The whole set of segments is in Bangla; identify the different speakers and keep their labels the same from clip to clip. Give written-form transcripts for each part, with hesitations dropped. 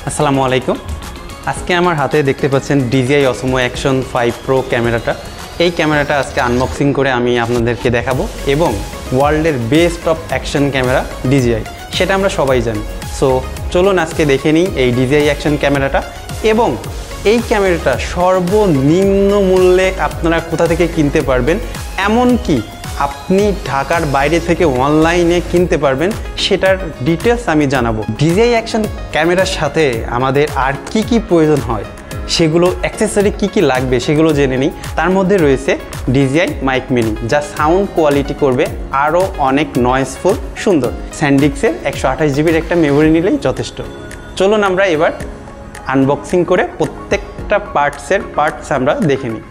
Speaker 1: আসসালামু আলাইকুম। আজকে আমার হাতে দেখতে পাচ্ছেন DJI Osmo Action 5 Pro ক্যামেরাটা। এই ক্যামেরাটা আজকে আনবক্সিং করে আমি আপনাদেরকে দেখাবো এবং ওয়ার্ল্ডের best of action camera DJI, সেটা আমরা সবাই জানি। সো চলুন আজকে দেখে নিই এই DJI অ্যাকশন ক্যামেরাটা এবং এই ক্যামেরাটা সর্বনিম্ন মূল্যে আপনারা কোথা থেকে কিনতে পারবেন, এমনকি আপনি ঢাকার বাইরে থেকে অনলাইনে কিনতে পারবেন, সেটার ডিটেলস আমি জানাবো। DJI অ্যাকশন ক্যামেরার সাথে আমাদের আর কি প্রয়োজন হয়, সেগুলো অ্যাক্সেসরি কি লাগবে সেগুলো জেনে নিই। তার মধ্যে রয়েছে DJI মাইক মিনি, যা সাউন্ড কোয়ালিটি করবে আরও অনেক নয়েজফুল সুন্দর। স্যান্ডিক্সের 128 জিবির একটা মেমোরি নিলেই যথেষ্ট। চলুন আমরা এবার আনবক্সিং করে প্রত্যেকটা পার্টস আমরা দেখে নিই।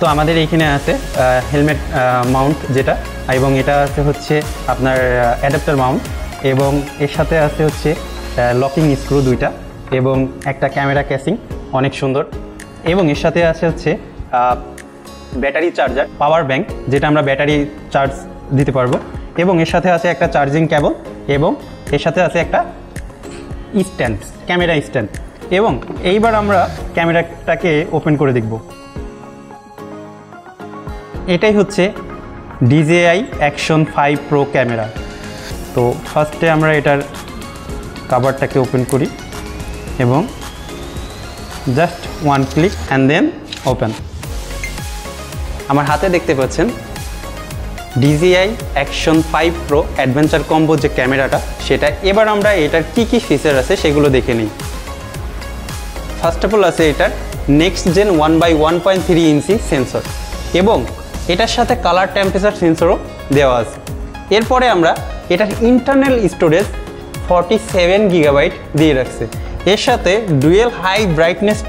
Speaker 1: তো আমাদের এইখানে আছে হেলমেট মাউন্ট যেটা, এবং এটা আছে হচ্ছে আপনার অ্যাডাপ্টার মাউন্ট, এবং এর সাথে আছে হচ্ছে লকিং স্ক্রু দুইটা, এবং একটা ক্যামেরা ক্যাসিং অনেক সুন্দর, এবং এর সাথে আছে হচ্ছে ব্যাটারি চার্জার, পাওয়ার ব্যাংক যেটা আমরা ব্যাটারি চার্জ দিতে পারবো, এবং এর সাথে আছে একটা চার্জিং কেবল, এবং এর সাথে আছে একটা স্ট্যান্ড, ক্যামেরা স্ট্যান্ড। এবং এইবার আমরা ক্যামেরাটাকে ওপেন করে দেখব। এটাই হচ্ছে DJI Action 5 Pro ক্যামেরা। তো ফার্স্টে আমরা এটার কভারটাকে ওপেন করি এবং just one click and then open. আমার হাতে দেখতে পাচ্ছেন DJI Action 5 Pro adventure combo যে ক্যামেরাটা, সেটা। এবার আমরা এটার কি ফিচার আছে সেগুলো দেখে নিই। ফার্স্ট অফ অল আছে এটার নেক্সট জেন 1/1.3 ইঞ্চি সেন্সর, এবং এটার সাথে কালার টেম্পারেচার সেন্সরও দেওয়া আছে। এরপরে আমরা এটার ইন্টারনাল স্টোরেজ 47 GB দিয়ে রাখছে। এর সাথে dual high brightness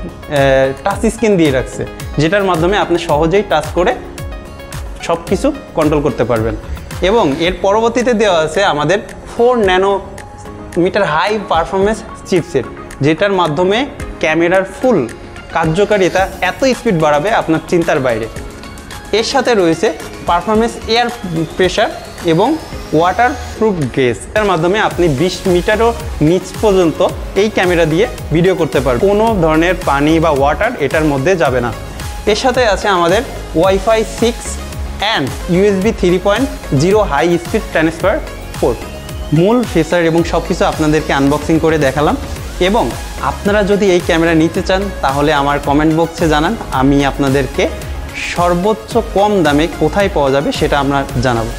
Speaker 1: touch screen দিয়ে রাখছে, যেটার মাধ্যমে আপনি সহজেই টাচ করে সব কিছু কন্ট্রোল করতে পারবেন। এবং এর পরবর্তীতে দেওয়া আছে আমাদের 4 ন্যানোমিটার হাই পারফরমেন্স চিপসেট, যেটার মাধ্যমে ক্যামেরার ফুল কার্যকারিতা এত স্পিড বাড়াবে আপনার চিন্তার বাইরে। এর সাথে রয়েছে পারফরমেন্স এয়ার প্রেশার এবং ওয়াটার প্রুফ গ্লেজ, এর মাধ্যমে আপনি 20 মিটারও নিচ পর্যন্ত এই ক্যামেরা দিয়ে ভিডিও করতে পারবেন। কোনো ধরনের পানি বা ওয়াটার এটার মধ্যে যাবে না। এর সাথে আছে আমাদের Wi-Fi 6 and USB 3.0 high speed transfer port. মূল ফিচার এবং সব কিছু আপনাদেরকে আনবক্সিং করে দেখালাম, এবং আপনারা যদি এই ক্যামেরা নিতে চান তাহলে আমার কমেন্ট বক্সে জানান, আমি আপনাদেরকে সর্বোচ্চ কম দামে কোথায় পাওয়া যাবে সেটা আমরা জানাবো।